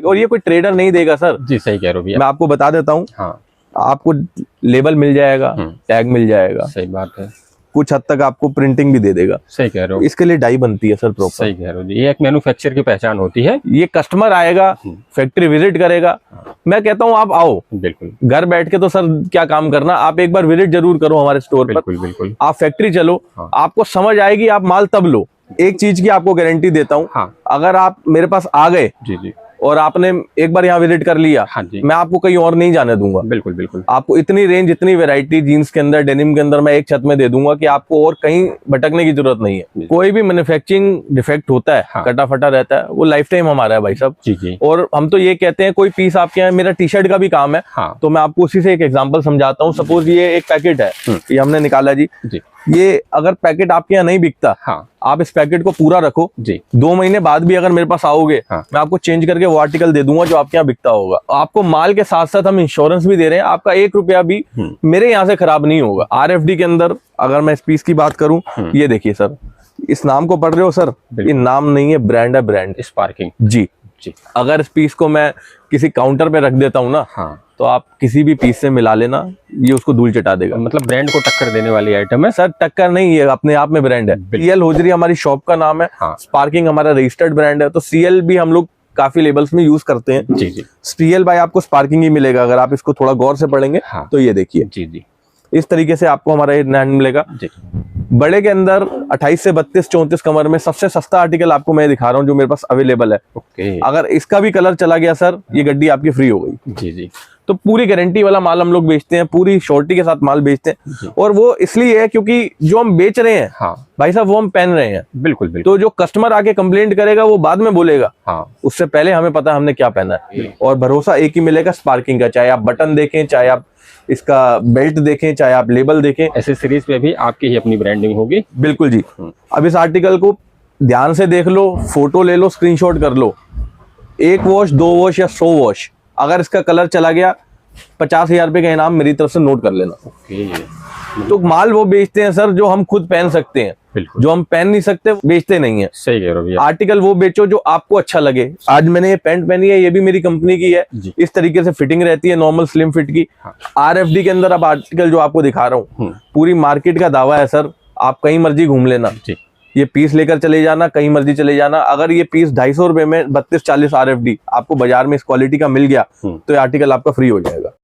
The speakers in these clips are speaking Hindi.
और ये कोई ट्रेडर नहीं देगा सर। जी सही कह रहे हो भैया। मैं आपको बता देता हूँ। हाँ, आपको लेबल मिल जाएगा, टैग मिल जाएगा, सही बात है, कुछ हद तक आपको प्रिंटिंग भी दे देगा। सही कह रहे हो। इसके लिए डाई बनती है सर प्रॉपर। सही कह रहे हो जी, ये एक मैन्युफैक्चर की पहचान होती है। ये कस्टमर आएगा, फैक्ट्री विजिट करेगा। मैं कहता हूँ आप आओ, बिल्कुल। घर बैठ के तो सर क्या काम करना, आप एक बार विजिट जरूर करो हमारे स्टोर पर। बिल्कुल बिल्कुल। आप फैक्ट्री चलो, हाँ। आपको समझ आएगी, आप माल तब लो। एक चीज की आपको गारंटी देता हूँ। हाँ। अगर आप मेरे पास आ गए जी जी, और आपने एक बार यहाँ विजिट कर लिया, हाँ जी, मैं आपको कहीं और नहीं जाने दूंगा। बिल्कुल बिल्कुल। आपको इतनी रेंज, इतनी वैरायटी जीन्स के अंदर, डेनिम के अंदर मैं एक छत में दे दूंगा कि आपको और कहीं भटकने की जरूरत नहीं है। कोई भी मैन्युफैक्चरिंग डिफेक्ट होता है, हाँ। कटा फटा रहता है, वो लाइफ टाइम हमारा है भाई साहब। जी जी। और हम तो ये कहते हैं, कोई पीस आपके यहाँ, मेरा टी शर्ट का भी काम है। हाँ। तो मैं आपको उसी से एक एग्जांपल समझाता हूँ। सपोज ये एक पैकेट है, ये हमने निकाला जी। ये अगर पैकेट आपके यहाँ नहीं बिकता, हाँ, आप इस पैकेट को पूरा रखो जी। 2 महीने बाद भी अगर मेरे पास आओगे, हाँ। मैं आपको चेंज करके वो आर्टिकल दे दूंगा जो आपके यहाँ बिकता होगा। आपको माल के साथ साथ हम इंश्योरेंस भी दे रहे हैं, आपका 1 रुपया भी मेरे यहाँ से खराब नहीं होगा। RFD के अंदर अगर मैं इस पीस की बात करूं, ये देखिए सर, इस नाम को पढ़ रहे हो सर, ये नाम नहीं है, ब्रांड है, ब्रांड स्पार्किंग। जी जी। अगर इस पीस को मैं किसी काउंटर पे रख देता हूँ ना, हाँ, तो आप किसी भी पीस से मिला लेना, ये उसको धूल चटा देगा। मतलब ब्रांड को टक्कर देने वाली आइटम है सर। टक्कर नहीं, ये अपने आप में ब्रांड है। CL होजरी हमारी शॉप का नाम है। हाँ। स्पार्किंग हमारा रजिस्टर्ड ब्रांड है। तो CL भी हम लोग काफी लेबल्स में यूज करते हैं। जी जी। CL बाय आपको स्पार्किंग ही मिलेगा अगर आप इसको थोड़ा गौर से पढ़ेंगे। हाँ। तो ये देखिए, जी जी, इस तरीके से आपको हमारा ये ब्रांड मिलेगा जी। बड़े के अंदर 28 से 32 34 कमर में सबसे सस्ता आर्टिकल आपको मैं दिखा रहा हूँ जो मेरे पास अवेलेबल है। ओके। अगर इसका भी कलर चला गया सर, ये गड्डी आपकी फ्री हो गई। जी जी। तो पूरी गारंटी वाला माल हम लोग बेचते हैं, पूरी श्योरिटी के साथ माल बेचते हैं। और वो इसलिए है क्योंकि जो हम बेच रहे हैं, हाँ भाई साहब, वो हम पहन रहे हैं। बिल्कुल बिल्कुल। तो जो कस्टमर आके कंप्लेंट करेगा वो बाद में बोलेगा, हाँ, उससे पहले हमें पता है हमने क्या पहना है। और भरोसा एक ही मिलेगा स्पार्किंग का, चाहे आप बटन देखें, चाहे आप इसका बेल्ट देखें, चाहे आप लेबल देखें, एसेसरीज पे भी आपकी ही अपनी ब्रांडिंग होगी। बिल्कुल जी। अब इस आर्टिकल को ध्यान से देख लो, फोटो ले लो, स्क्रीनशॉट कर लो। 1 वॉश, 2 वॉश या 100 वॉश, अगर इसका कलर चला गया, 50,000 रुपए का इनाम मेरी तरफ से नोट कर लेना। ओके। तो माल वो बेचते हैं सर जो हम खुद पहन सकते हैं, बिल्कुल। जो हम पहन नहीं सकते बेचते नहीं है। सही कह रहे हो भैया। आर्टिकल वो बेचो जो आपको अच्छा लगे। आज मैंने ये पैंट पहनी है, ये भी मेरी कंपनी की है। इस तरीके से फिटिंग रहती है, नॉर्मल स्लिम फिट की। RFD के अंदर अब आर्टिकल जो आपको दिखा रहा हूँ, पूरी मार्केट का दावा है सर, आप कहीं मर्जी घूम लेना, ये पीस लेकर चले जाना, कहीं मर्जी चले जाना। अगर ये पीस 250 रुपए में 32-40 RFD आपको बाजार में इस क्वालिटी का मिल गया, तो ये आर्टिकल आपका फ्री हो जाएगा।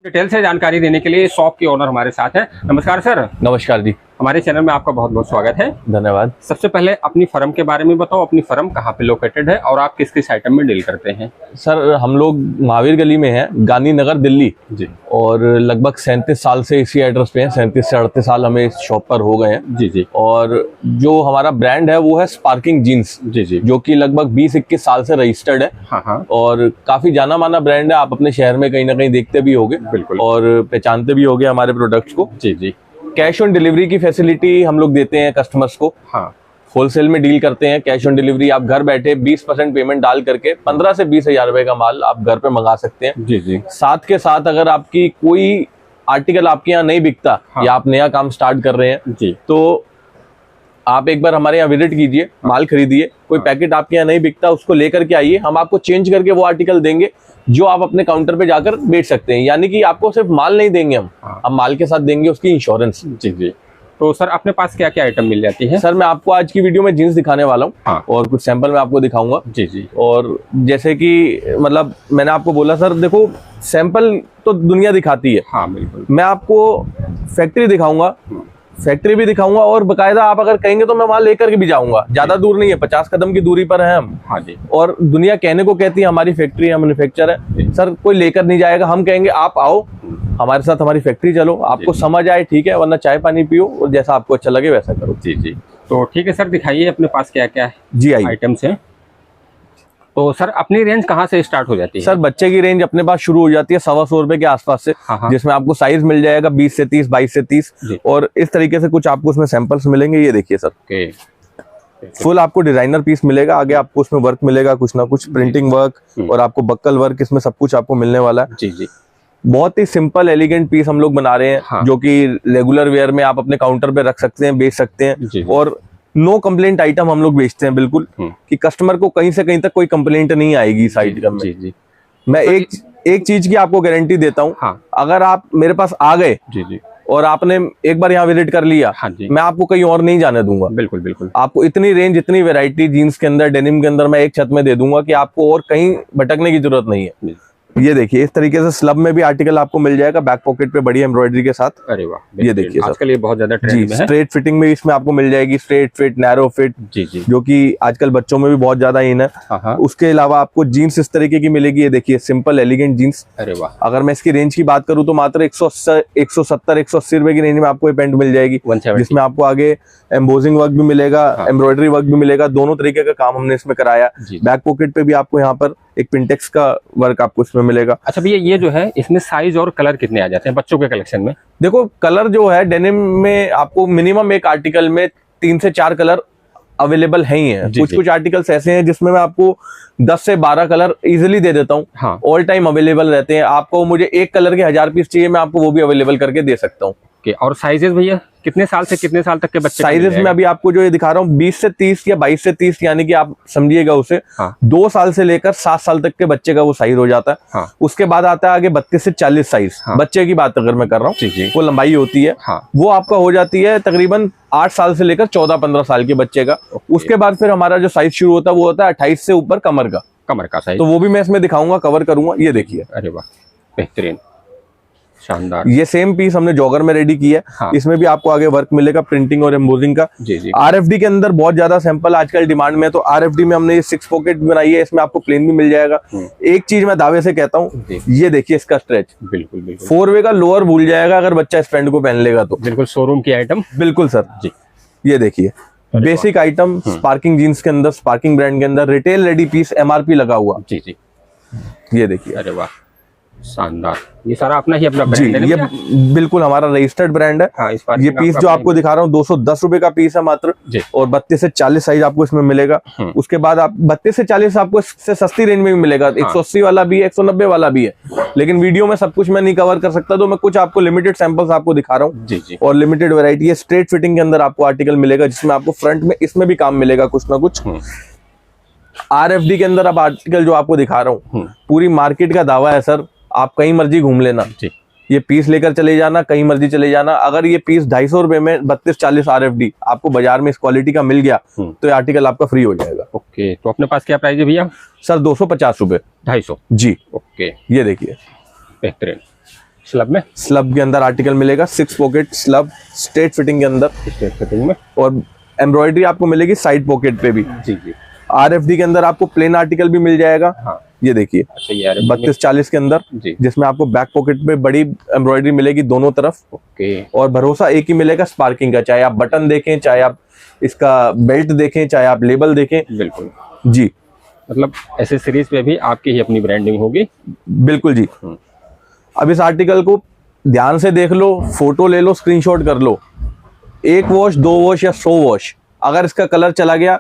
डिटेल से जानकारी देने के लिए शॉप के ओनर हमारे साथ हैं। नमस्कार सर। नमस्कार जी। हमारे चैनल में आपका बहुत बहुत स्वागत है। धन्यवाद। सबसे पहले अपनी फर्म के बारे में बताओ, अपनी फर्म कहाँ पे लोकेटेड है और आप किस किस आइटम में डील करते हैं? सर, हम लोग महावीर गली में हैं, गांधीनगर, दिल्ली जी। और लगभग 37 साल से इसी एड्रेस पे हैं। 37 से 38 साल हमें इस शॉप पर हो गए हैं। जी जी। और जो हमारा ब्रांड है वो है स्पार्किंग जीन्स। जी जी। जो कि लगभग 20-21 साल से रजिस्टर्ड है। हाँ हाँ। और काफी जाना माना ब्रांड है, आप अपने शहर में कहीं ना कहीं देखते भी होंगे। बिल्कुल। और पहचानते भी होंगे हमारे प्रोडक्ट्स को। जी जी। कैश ऑन डिलीवरी की फैसिलिटी हम लोग देते हैं कस्टमर्स को। हाँ। होलसेल में डील करते हैं, कैश ऑन डिलीवरी। आप घर बैठे 20% पेमेंट डाल करके 15 से 20,000 रुपए का माल आप घर पे मंगा सकते हैं। जी जी। साथ के साथ अगर आपकी कोई आर्टिकल आपके यहाँ नहीं बिकता, हाँ, या आप नया काम स्टार्ट कर रहे हैं, जी, तो आप एक बार हमारे यहाँ विजिट कीजिए, माल खरीदिए। कोई पैकेट आपके यहाँ नहीं बिकता, उसको लेकर के आइए, हम आपको चेंज करके वो आर्टिकल देंगे जो आप अपने काउंटर पे जाकर बेच सकते हैं। यानी कि आपको सिर्फ माल नहीं देंगे हम माल के साथ देंगे उसकी इंश्योरेंस। जी जी। तो सर अपने पास क्या क्या आइटम मिल जाती है? सर, मैं आपको आज की वीडियो में जीन्स दिखाने वाला हूँ। हाँ। और कुछ सैंपल मैं आपको दिखाऊंगा। जी जी। और जैसे कि मतलब मैंने आपको बोला सर, देखो सैंपल तो दुनिया दिखाती है। हाँ बिल्कुल। मैं आपको फैक्ट्री दिखाऊंगा, फैक्ट्री भी दिखाऊंगा, और बकायदा आप अगर कहेंगे तो मैं माल लेकर के भी जाऊंगा। ज्यादा दूर नहीं है, 50 कदम की दूरी पर है हम। हाँ जी। और दुनिया कहने को कहती है हमारी फैक्ट्री है, मैन्युफैक्चर है। सर, कोई लेकर नहीं जाएगा, हम कहेंगे आप आओ हमारे साथ, हमारी फैक्ट्री चलो, आपको समझ आए ठीक है, वरना चाय पानी पियो और जैसा आपको अच्छा लगे वैसा करो। जी जी। तो ठीक है सर, दिखाइए अपने पास क्या क्या है। जी आइए। आइटम्स है। तो सर अपनी रेंज कहाँ से स्टार्ट हो जाती है? सर, बच्चे की रेंज अपने पास शुरू हो जाती है 125 रुपए के आसपास से। हाँ। जिसमें आपको साइज मिल जाएगा 20 से 30, 22 से 30। और इस तरीके से कुछ आपको उसमें सैंपल्स मिलेंगे। ये देखिए सर, फुल आपको डिजाइनर पीस मिलेगा। आगे आपको उसमें वर्क मिलेगा, कुछ ना कुछ प्रिंटिंग वर्क और आपको बक्कल वर्क, इसमें सब कुछ आपको मिलने वाला है। जी जी। बहुत ही सिंपल एलिगेंट पीस हम लोग बना रहे हैं। हाँ। जो कि रेगुलर वेयर में आप अपने काउंटर पे रख सकते हैं, बेच सकते हैं। और नो कंप्लेंट आइटम हम लोग बेचते हैं बिल्कुल, कि कस्टमर को कहीं से कहीं तक कोई कंप्लेंट नहीं आएगी इस आइटम में। जी जी। मैं एक चीज की आपको गारंटी देता हूँ। हाँ। अगर आप मेरे पास आ गए जी जी और आपने एक बार यहाँ विजिट कर लिया, हाँ जी, मैं आपको कहीं और नहीं जाने दूंगा। बिल्कुल बिल्कुल। आपको इतनी रेंज, इतनी वैरायटी जीन्स के अंदर, डेनिम के अंदर मैं एक छत में दे दूंगा कि आपको और कहीं भटकने की जरूरत नहीं है। ये देखिए, इस तरीके से स्लब में भी आर्टिकल आपको मिल जाएगा, बैक पॉकेट पे बड़ी एम्ब्रॉयडरी के साथ। अरे वाह, ये देखिए आजकल ये बहुत ज्यादा ट्रेंड में है। स्ट्रेट फिटिंग में इसमें आपको मिल जाएगी, स्ट्रेट फिट, नैरो फिट, जी जी, जो कि आजकल बच्चों में भी बहुत ज्यादा इन है। हाँ। उसके अलावा आपको जीन्स इस तरीके की मिलेगी, ये देखिए सिंपल एलिगेंट जीन्स। अरे वाह। अगर मैं इसकी रेंज की बात करूं तो मात्र 170-180 रुपए की रेंज में आपको ये पैंट मिल जाएगी, 170। जिसमें आपको आगे एम्बोजिंग वर्क भी मिलेगा, एम्ब्रॉयडरी वर्क भी मिलेगा, दोनों तरीके का काम हमने इसमें कराया। बैक पॉकेट पे भी आपको यहाँ पर एक पिंटेक्स का वर्क आपको इसमें मिलेगा। अच्छा भैया, ये जो है इसमें साइज और कलर कितने आ जाते हैं बच्चों के कलेक्शन में? देखो, कलर जो है डेनिम में आपको मिनिमम एक आर्टिकल में 3 से 4 कलर अवेलेबल है ही हैं। कुछ आर्टिकल्स ऐसे हैं जिसमें मैं आपको 10 से 12 कलर इजीली दे देता हूँ। हाँ। ऑल टाइम अवेलेबल रहते हैं। आपको मुझे एक कलर के 1000 पीस चाहिए, मैं आपको वो भी अवेलेबल करके दे सकता हूँ। और साइजेस भैया कितने साल से कितने साल तक के बच्चे? साइजेस में अभी आपको जो ये दिखा रहा हूँ 20 से 30 या 22 से 30, यानी कि आप समझिएगा उसे। हाँ। 2 साल से लेकर 7 साल तक के बच्चे का वो साइज हो जाता है। हाँ। उसके बाद आता है आगे 32 से 40 साइज। हाँ। बच्चे की बात अगर मैं कर रहा हूँ, वो लंबाई होती है। हाँ। वो आपका हो जाती है तकरीबन 8 साल से लेकर 14-15 साल के बच्चे का। उसके बाद फिर हमारा जो साइज शुरू होता है वो होता है 28 से ऊपर कमर का साइज। तो वो भी मैं इसमें दिखाऊंगा, कवर करूंगा। ये देखिए, अरे वाह, बेहतरीन, शानदार। ये सेम पीस हमने जॉगर में रेडी किया है। हाँ। इसमें भी आपको आगे वर्क मिलेगा, प्रिंटिंग और एम्बोजिंग का। जी जी। आरएफडी के अंदर बहुत ज्यादा सैंपल आजकल डिमांड में है, तो आरएफडी में हमने ये 6 पॉकेट बनाई है। इसमें आपको प्लेन भी मिल जाएगा। एक चीज मैं दावे से कहता हूँ, ये देखिए इसका स्ट्रेच, बिल्कुल बिल्कुल 4 वे का लोअर भूल जाएगा अगर बच्चा इस पैंट को पहन लेगा तो। बिल्कुल शोरूम की आइटम। बिल्कुल सर जी। ये देखिए बेसिक आइटम, स्पार्किंग जीन्स के अंदर, स्पार्किंग ब्रांड के अंदर, रिटेल रेडी पीस, एमआरपी लगा हुआ। जी जी, ये देखिए। अरे वाह, शानदार। ये सारा अपना ब्रांड है? ये बिल्कुल हमारा रजिस्टर्ड ब्रांड है। हाँ, ये पीस जो आपको दिखा रहा हूँ 210 रुपए का पीस है मात्र, और 32 से 40 साइज आपको इसमें मिलेगा। उसके बाद आप 32 से 40 आपको इससे सस्ती रेंज में भी मिलेगा। 180 वाला भी है, 190 वाला भी है, लेकिन वीडियो में सब कुछ मैं नहीं कवर कर सकता, तो मैं कुछ आपको लिमिटेड सैंपल्स आपको दिखा रहा हूँ। जी। और लिमिटेड वैरायटी है। स्ट्रेट फिटिंग के अंदर आपको आर्टिकल मिलेगा, जिसमें आपको फ्रंट में इसमें भी काम मिलेगा कुछ ना कुछ। आरएफडी के अंदर अब आर्टिकल जो आपको दिखा रहा हूँ, पूरी मार्केट का दावा है सर, आप कहीं मर्जी घूम लेना, ये पीस लेकर चले जाना, कहीं मर्जी चले जाना। अगर ये पीस 250 रुपए में 32-40 आरएफडी आपको बाजार में इस क्वालिटी का मिल गया, तो ये आर्टिकल आपका फ्री हो जाएगा। ओके, तो अपने पास क्या प्राइस है भैया? सर 250 रुपए। 250 जी। ओके, ये देखिए बेहतरीन। स्लब में, स्लब के अंदर आर्टिकल मिलेगा, 6 पॉकेट स्लब, स्ट्रेट फिटिंग के अंदर, स्ट्रेट फिटिंग में, और एम्ब्रॉयडरी आपको मिलेगी साइड पॉकेट पे भी। जी जी। आरएफडी के अंदर आपको प्लेन आर्टिकल भी मिल जाएगा। हाँ। ये देखिए 32-40 के अंदर, जिसमें आपको बैक पॉकेट पे बड़ी एम्ब्रॉयडरी मिलेगी दोनों तरफ। ओके। और भरोसा एक ही मिलेगा स्पार्किंग का, चाहे आप बटन देखें, चाहे आप इसका बेल्ट देखें, चाहे आप लेबल देखें। बिल्कुल जी, मतलब एसेसरीज पे भी आपकी ही अपनी ब्रांडिंग होगी। बिल्कुल जी। अब इस आर्टिकल को ध्यान से देख लो, फोटो ले लो, स्क्रीनशॉट कर लो। 1 वॉश, 2 वॉश या 100 वॉश, अगर इसका कलर चला गया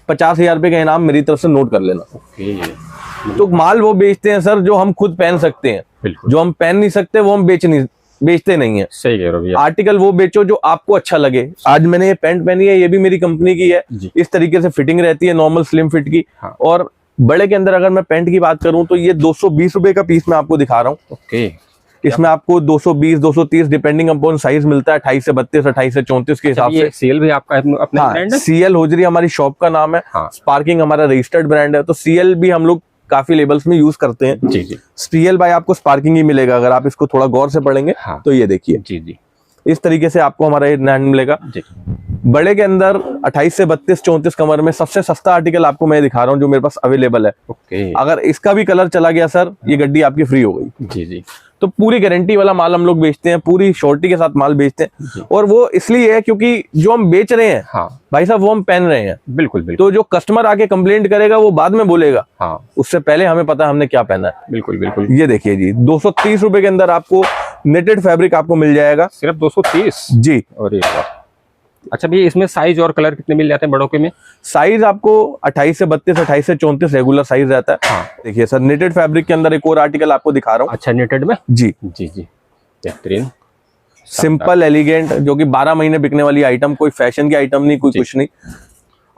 50,000 रुपए का इनाम मेरी तरफ से नोट कर लेना। ओके। तो माल वो बेचते हैं सर जो हम खुद पहन सकते हैं, जो हम पहन नहीं सकते वो हम बेचते नहीं है। सही कह रहे हो। आर्टिकल वो बेचो जो आपको अच्छा लगे। आज मैंने ये पैंट पहनी है, ये भी मेरी कंपनी की है। इस तरीके से फिटिंग रहती है, नॉर्मल स्लिम फिट की। हाँ। और बड़े के अंदर अगर मैं पैंट की बात करूं तो ये 220 रुपए का पीस मैं आपको दिखा रहा हूँ। ओके। इसमें आपको 220, 230 डिपेंडिंग अपॉन साइज मिलता है, 28 से 32, 28 से 34 के हिसाब से। सीएल भी आपका अपना ब्रांड है? सीएल होजरी हमारी शॉप का नाम है। स्पार्किंग हमारा रजिस्टर्ड ब्रांड है, तो सीएल भी हम लोग काफी लेबल्स में यूज करते हैं। जी जी। सीएल बाय आपको स्पार्किंग ही मिलेगा, अगर आप इसको थोड़ा गौर से पढ़ेंगे। तो ये देखिए, जी जी, इस तरीके से आपको हमारा ये ब्रांड मिलेगा। बड़े के अंदर 28 से 32, 34 कमर में सबसे सस्ता आर्टिकल आपको मैं दिखा रहा हूँ जो मेरे पास अवेलेबल है। ओके। अगर इसका भी कलर चला गया सर, ये गड्डी आपकी फ्री हो गई। जी जी। तो पूरी गारंटी वाला माल हम लोग बेचते हैं, पूरी श्योरिटी के साथ माल बेचते हैं। और वो इसलिए है क्योंकि जो हम बेच रहे हैं, भाई साहब, वो हम पहन रहे हैं। बिल्कुल बिल्कुल। तो जो कस्टमर आके कंप्लेंट करेगा वो बाद में बोलेगा। उससे पहले हमें पता है हमने क्या पहना है। बिल्कुल बिल्कुल। ये देखिए जी, 230 रुपए के अंदर आपको नेटेड फैब्रिक आपको मिल जाएगा। सिर्फ 230? जी। अरे वाह। अच्छा भैया, इसमें साइज और कलर कितने मिल जाते हैं बड़ों के में? साइज आपको 28 से 32, 28 से 34 रेगुलर साइज रहता है। देखिए सर, नेटेड फैब्रिक के अंदर एक और आर्टिकल आपको दिखा रहा हूँ। अच्छा, नेटेड में? जी जी जी, बेहतरीन, सिंपल एलिगेंट, जो कि 12 महीने बिकने वाली आइटम, कोई फैशन की आइटम नहीं, कोई कुछ नहीं।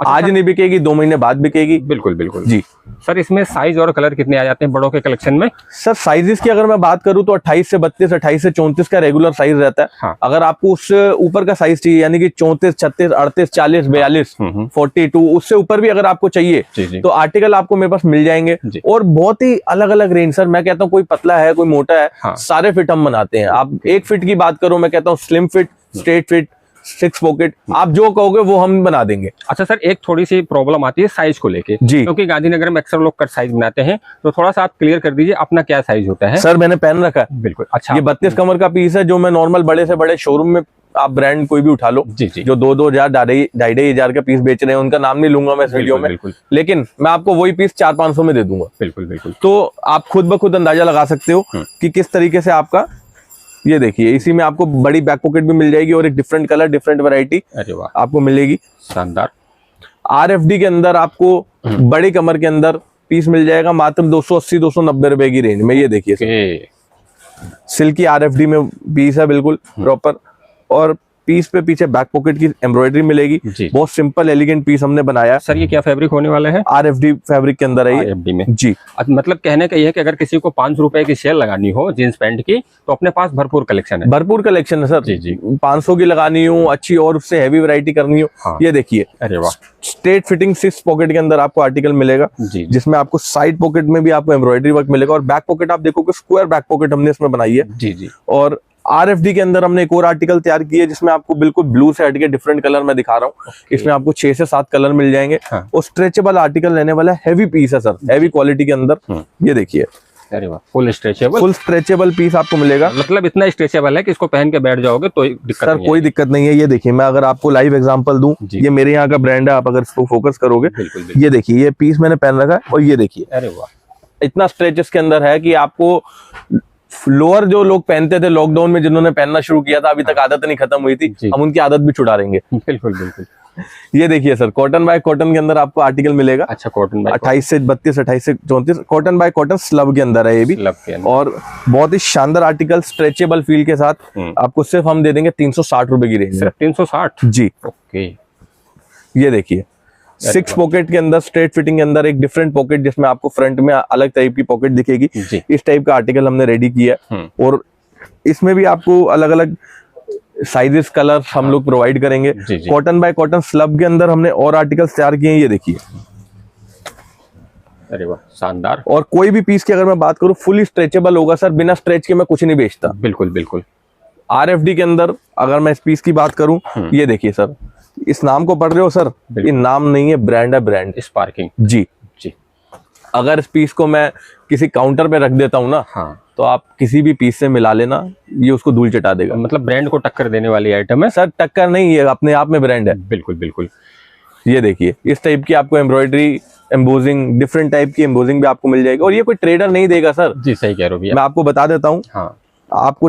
अच्छा, आज नहीं बिकेगी, 2 महीने बाद बिकेगी। बिल्कुल बिल्कुल जी। सर इसमें साइज और कलर कितने आ जाते हैं बड़ों के कलेक्शन में? सर साइजेस की अगर मैं बात करूं तो 28 से 32, 28 से 34 का रेगुलर साइज रहता है। हाँ। अगर आपको उससे ऊपर का साइज चाहिए, यानी कि 34, 36, 38, 40, 42, 42, उससे ऊपर भी अगर आपको चाहिए तो आर्टिकल आपको मेरे पास मिल जाएंगे। और बहुत ही अलग अलग रेंज सर, मैं कहता हूँ कोई पतला है, कोई मोटा है, सारे फिट हम बनाते हैं। आप एक फिट की बात करो, मैं कहता हूँ slim fit, straight fit, 6 pocket, आप जो कहोगे वो हम बना देंगे। अच्छा सर, एक थोड़ी सी प्रॉब्लम आती है साइज को लेके जी, क्योंकि गांधीनगर में अक्सर लोग कट साइज बनाते हैं, तो थोड़ा सा आप क्लियर कर दीजिए अपना क्या साइज होता है। सर मैंने पहन रखा है। बिल्कुल। अच्छा, ये 32 कमर का पीस है, जो मैं नॉर्मल बड़े से बड़े शोरूम में, आप ब्रांड कोई भी उठा लो जी जी, जो 2-2 हजार 2.5 का पीस बेच रहे हैं, उनका नाम नहीं लूंगा मैं इस वीडियो में, लेकिन मैं आपको वही पीस 400-500 में दे दूंगा। बिल्कुल बिल्कुल। तो आप खुद ब खुद अंदाजा लगा सकते हो कि किस तरीके से आपका, ये देखिए इसी में आपको बड़ी बैक पॉकेट भी मिल जाएगी और एक डिफरेंट कलर, डिफरेंट वैरायटी आपको मिलेगी। शानदार। RFD के अंदर आपको बड़ी कमर के अंदर पीस मिल जाएगा मात्र 280-290 रुपए की रेंज में। ये देखिए सिल्की RFD में पीस है, बिल्कुल प्रॉपर, और पीस पे पीछे बैक पॉकेट की एम्ब्रॉयडरी मिलेगी। बहुत सिंपल एलिगेंट पीस हमने बनाया। सर ये क्या फैब्रिक होने वाला है? RFD फैब्रिक के अंदर है RFD में जी। मतलब कहने का ये है कि अगर किसी को 500 रुपए की सेल लगानी हो जींस पैंट की, तो अपने पास भरपूर कलेक्शन है। भरपूर कलेक्शन है सर जी जी। 500 की लगानी हो अच्छी और उससे हैवी वैरायटी करनी हो, ये देखिए। अरे वाह। स्ट्रेट फिटिंग 6 पॉकेट के अंदर आपको आर्टिकल मिलेगा, जिसमें आपको साइड पॉकेट में भी आपको एम्ब्रॉयडरी वर्क मिलेगा, और बैक पॉकेट आप देखोगे स्क्वायर बैक पॉकेट हमने इसमें बनाई है जी जी। और RFD के अंदर हमने एक और आर्टिकल तैयार किया है, जिसमें आपको बिल्कुल ब्लू से हटके डिफरेंट कलर में दिखा रहा हूँ। इसमें आपको 6 से 7 कलर मिल जाएंगे। और स्ट्रेचेबल आर्टिकल रहने वाला है, हैवी पीस है सर, हैवी क्वालिटी के अंदर। ये देखिए, अरे वाह, फुल स्ट्रेचेबल पीस आपको मिलेगा। मतलब इतना स्ट्रेचेबल है कि इसको पहन के बैठ जाओगे तो दिक्कत सर कोई दिक्कत नहीं है। ये देखिए, मैं अगर आपको लाइव एग्जांपल दूं, ये मेरे यहाँ का ब्रांड है, आप अगर इसको फोकस करोगे, ये देखिए ये पीस मैंने पहन रखा है, और ये देखिए, अरे वाह, इतना स्ट्रेच इसके अंदर है कि आपको लोअर जो लोग पहनते थे लॉकडाउन में, जिन्होंने पहनना शुरू किया था, अभी तक आदत नहीं खत्म हुई थी, हम उनकी आदत भी छुड़ा देंगे। बिल्कुल बिल्कुल। ये देखिए सर, कॉटन बाय कॉटन के अंदर आपको आर्टिकल मिलेगा। अच्छा, कॉटन बाय 28 से 32, 28 से 34, कॉटन बाय कॉटन स्लब के अंदर है ये भी, और बहुत ही शानदार आर्टिकल स्ट्रेचेबल फील के साथ आपको सिर्फ हम दे देंगे 360 रुपए की रेंज में। 360 जी। ओके। ये देखिए 6 पॉकेट के अंदर, स्ट्रेट फिटिंग के अंदर एक डिफरेंट पॉकेट, जिसमें आपको फ्रंट में अलग टाइप की पॉकेट दिखेगी। इस टाइप का आर्टिकल हमने रेडी किया है, और इसमें भी आपको अलग अलग साइजेस, कलर हम लोग प्रोवाइड करेंगे। कॉटन बाय कॉटन स्लब के अंदर हमने और आर्टिकल्स तैयार किए हैं, ये देखिए। अरे वाह, शानदार। और कोई भी पीस की अगर मैं बात करूं, फुली स्ट्रेचेबल होगा सर, बिना स्ट्रेच के मैं कुछ नहीं बेचता। बिल्कुल बिल्कुल। RFD के अंदर अगर मैं इस पीस की बात करूं, ये देखिए सर, इस नाम को पढ़ रहे हो सर, ये नाम नहीं है, ब्रांड है, ब्रांड स्पार्किंग जी जी। अगर इस पीस को मैं किसी काउंटर पे रख देता हूँ ना, तो आप किसी भी पीस से मिला लेना, ये उसको धूल चटा देगा। मतलब ब्रांड को टक्कर देने वाली आइटम है सर। टक्कर नहीं, ये अपने आप में ब्रांड है। बिल्कुल बिल्कुल। ये देखिए, इस टाइप की आपको एम्ब्रॉयडरी, एम्बोजिंग, डिफरेंट टाइप की एम्बोजिंग भी आपको मिल जाएगी, और ये कोई ट्रेडर नहीं देगा सर जी। सही कह रहे हो भैया, मैं आपको बता देता हूँ। आपको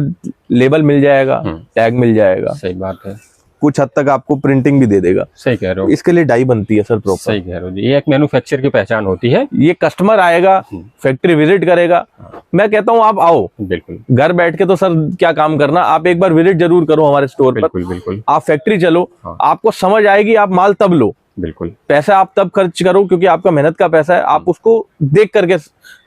लेबल मिल जाएगा, टैग मिल जाएगा। सही बात है। कुछ हद तक आपको प्रिंटिंग भी दे देगा। सही कह रहे हो। इसके लिए डाई बनती है सर प्रॉपर। सही कह रहे हो जी, ये एक मैन्युफैक्चर की पहचान होती है। ये कस्टमर आएगा, फैक्ट्री विजिट करेगा। मैं कहता हूँ आप आओ, बिल्कुल। घर बैठ के तो सर क्या काम करना, आप एक बार विजिट जरूर करो हमारे स्टोर पर। बिल्कुल बिल्कुल। आप फैक्ट्री चलो, आपको समझ आएगी, आप माल तब लो। बिल्कुल। पैसा आप तब खर्च करो, क्योंकि आपका मेहनत का पैसा है, आप उसको देख करके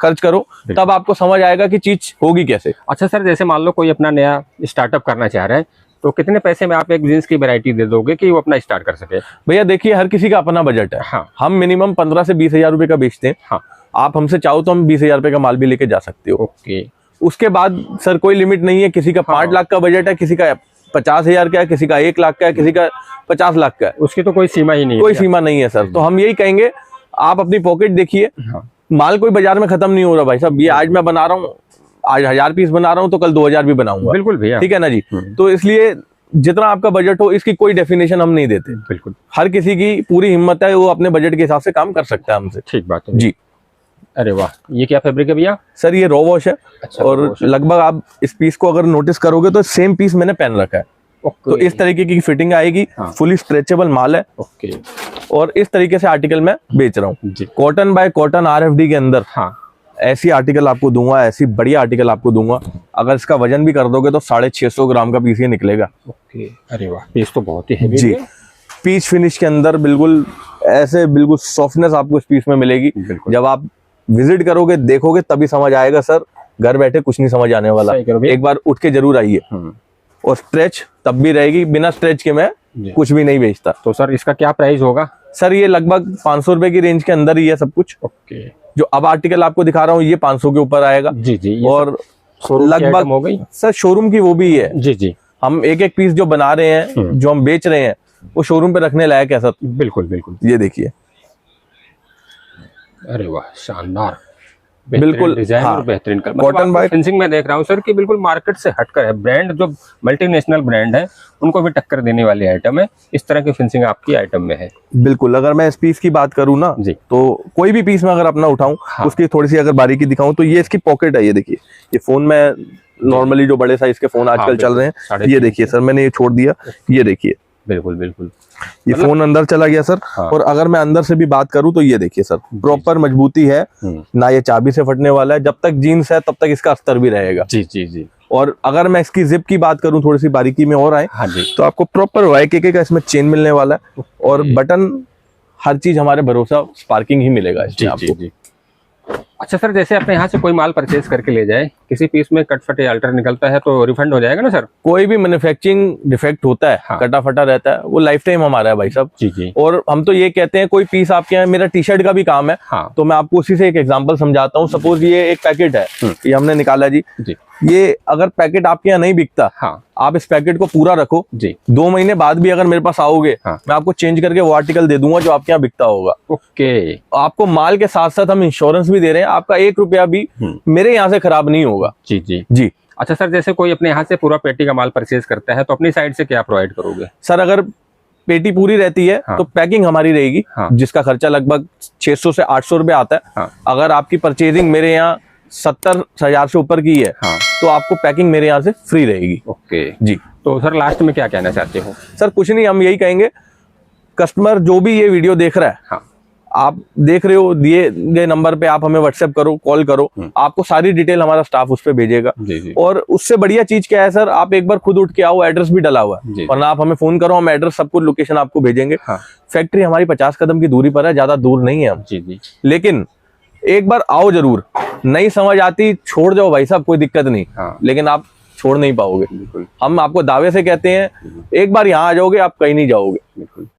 खर्च करो, तब आपको समझ आएगा कि चीज होगी कैसे। अच्छा सर, जैसे मान लो कोई अपना नया स्टार्टअप करना चाह रहा है, तो कितने पैसे में आप एक जींस की वैरायटी दे दोगे कि वो अपना स्टार्ट कर सके? भैया देखिए, हर किसी का अपना बजट है। हम मिनिमम 15 से 20 हजार रुपए का बेचते हैं। आप हमसे चाहो तो हम 20 हजार रुपए का माल भी लेके जा सकते हो। ओके। उसके बाद सर कोई लिमिट नहीं है, किसी का 5 लाख का बजट है, किसी का 50 हजार का है, किसी का 1 लाख का है, किसी का 50 लाख का है। उसकी तो कोई सीमा ही नहीं है। कोई सीमा नहीं है सर। तो हम यही कहेंगे, आप अपनी पॉकेट देखिए, माल कोई बाजार में खत्म नहीं हो रहा भाई साहब। ये आज मैं बना रहा हूँ, आज 1000 पीस बना रहा हूँ, तो कल 2000 भी बनाऊंगा। बिल्कुल भैया, ठीक है ना जी। तो इसलिए जितना आपका बजट हो, इसकी कोई डेफिनेशन हम नहीं देते। बिल्कुल। हर किसी की पूरी हिम्मत है, वो अपने बजट के हिसाब से काम कर सकता है हमसे। ठीक बात है जी। अरे वाह, ये क्या फैब्रिक है भैया? सर ये रॉ वॉश है। अच्छा, और लगभग आप इस पीस को अगर नोटिस करोगे तो सेम पीस मैंने पहन रखा है। तो इस तरीके की फिटिंग आएगी। फुली स्ट्रेचेबल माल है। ओके। और इस तरीके से आर्टिकल मैं बेच रहा हूँ। कॉटन बाय कॉटन RFD के अंदर ऐसी आर्टिकल आपको दूंगा, ऐसी बढ़िया आर्टिकल आपको दूंगा। अगर इसका वजन भी कर दोगे तो 650 ग्राम का पीस ये निकलेगा। ओके, अरे वाह, पीस तो बहुत ही हेवी जी। पीच फिनिश के अंदर बिल्कुल ऐसे बिल्कुल सॉफ्टनेस आपको इस पीस में मिलेगी। जब आप विजिट करोगे, देखोगे, तभी समझ आएगा सर, घर बैठे कुछ नहीं समझ आने वाला। एक बार उठ के जरूर आइए। और स्ट्रेच तब भी रहेगी, बिना स्ट्रेच के मैं कुछ भी नहीं बेचता। तो सर इसका क्या प्राइस होगा? सर ये लगभग 500 रुपए की रेंज के अंदर ही है सब कुछ। ओके। जो अब आर्टिकल आपको दिखा रहा हूँ ये 500 के ऊपर आएगा। जी जी। और लगभग हो गई सर शोरूम की वो भी है। जी जी। हम एक एक पीस जो बना रहे हैं, जो हम बेच रहे हैं, वो शोरूम पे रखने लायक है सर। बिल्कुल बिल्कुल। ये देखिए, अरे वाह, शानदार, बिल्कुल डिजाइन और बेहतरीन कलर। कॉटन बाय फिनिशिंग में देख रहा हूँ सर कि बिल्कुल मार्केट से हटकर है। ब्रांड जो मल्टीनेशनल ब्रांड है उनको भी टक्कर देने वाली आइटम है। इस तरह की फिनिशिंग आपकी आइटम में है। बिल्कुल। अगर मैं इस पीस की बात करूँ ना जी, तो कोई भी पीस में अगर अपना उठाऊं, उसकी थोड़ी सी अगर बारीकी दिखाऊं तो ये इसकी पॉकेट है। ये देखिए, ये फोन में नॉर्मली जो बड़े साइज के फोन आजकल चल रहे हैं, ये देखिए सर, मैंने ये छोड़ दिया, ये देखिए, बिल्कुल बिल्कुल, ये फोन अंदर चला गया सर। और अगर मैं अंदर से भी बात करूं तो ये देखिए सर, प्रॉपर मजबूती है ना, ये चाबी से फटने वाला है। जब तक जीन्स है तब तक इसका अस्तर भी रहेगा। जी जी जी। और अगर मैं इसकी जिप की बात करूं, थोड़ी सी बारीकी में और आए, तो आपको प्रॉपर YKK का इसमें चेन मिलने वाला है। और बटन, हर चीज हमारे भरोसा स्पार्किंग ही मिलेगा इसमें आपको। अच्छा सर, जैसे अपने यहाँ से कोई माल परचेज करके ले जाए, किसी पीस में कट फटे अल्टर निकलता है तो रिफंड हो जाएगा ना सर? कोई भी मैन्युफैक्चरिंग डिफेक्ट होता है, कटा फटा रहता है, वो लाइफ टाइम हमारा है भाई साहब। जी जी। और हम तो ये कहते हैं, कोई पीस आपके यहाँ, मेरा टी शर्ट का भी काम है, तो मैं आपको उसी से एक एग्जांपल समझाता हूँ। सपोज ये एक पैकेट है, ये हमने निकाला जी। ये अगर पैकेट आपके यहाँ नहीं बिकता, आप इस पैकेट को पूरा रखो जी, 2 महीने बाद भी अगर मेरे पास आओगे, मैं आपको चेंज करके वो आर्टिकल दे दूंगा जो आपके यहाँ बिकता होगा। ओके। आपको माल के साथ साथ हम इंश्योरेंस भी दे रहे हैं, आपका 1 रुपया भी मेरे यहाँ से खराब नहीं होगा। जी जी जी। अच्छा सर, जैसे कोई अपने यहाँ से पूरा पेटी का माल परचेज करता है तो अपनी साइड से क्या प्रोवाइड करोगे? सर अगर पेटी पूरी रहती है तो पैकिंग हमारी रहेगी, जिसका खर्चा लगभग 600 से 800 रुपए आता है। अगर आपकी परचेजिंग मेरे यहाँ 70,000 से ऊपर की है, तो आपको पैकिंग मेरे यहाँ से फ्री रहेगी। ओके जी। तो सर लास्ट में क्या कहना चाहते हो? सर कुछ नहीं, हम यही कहेंगे, कस्टमर जो भी ये वीडियो देख रहा है, आप देख रहे हो, दिए गए नंबर पे आप हमें व्हाट्सएप करो, कॉल करो, आपको सारी डिटेल हमारा स्टाफ उस पे भेजेगा। और उससे बढ़िया चीज क्या है सर, आप एक बार खुद उठ के आओ, एड्रेस भी डला हुआ है, वरना आप हमें फोन करो, हम एड्रेस सब कुछ लोकेशन आपको भेजेंगे। फैक्ट्री हमारी 50 कदम की दूरी पर है, ज्यादा दूर नहीं है हम। लेकिन एक बार आओ जरूर, नहीं समझ आती छोड़ जाओ भाई साहब, कोई दिक्कत नहीं, लेकिन आप छोड़ नहीं पाओगे। हम आपको दावे से कहते हैं, एक बार यहाँ आ जाओगे आप कहीं नहीं जाओगे।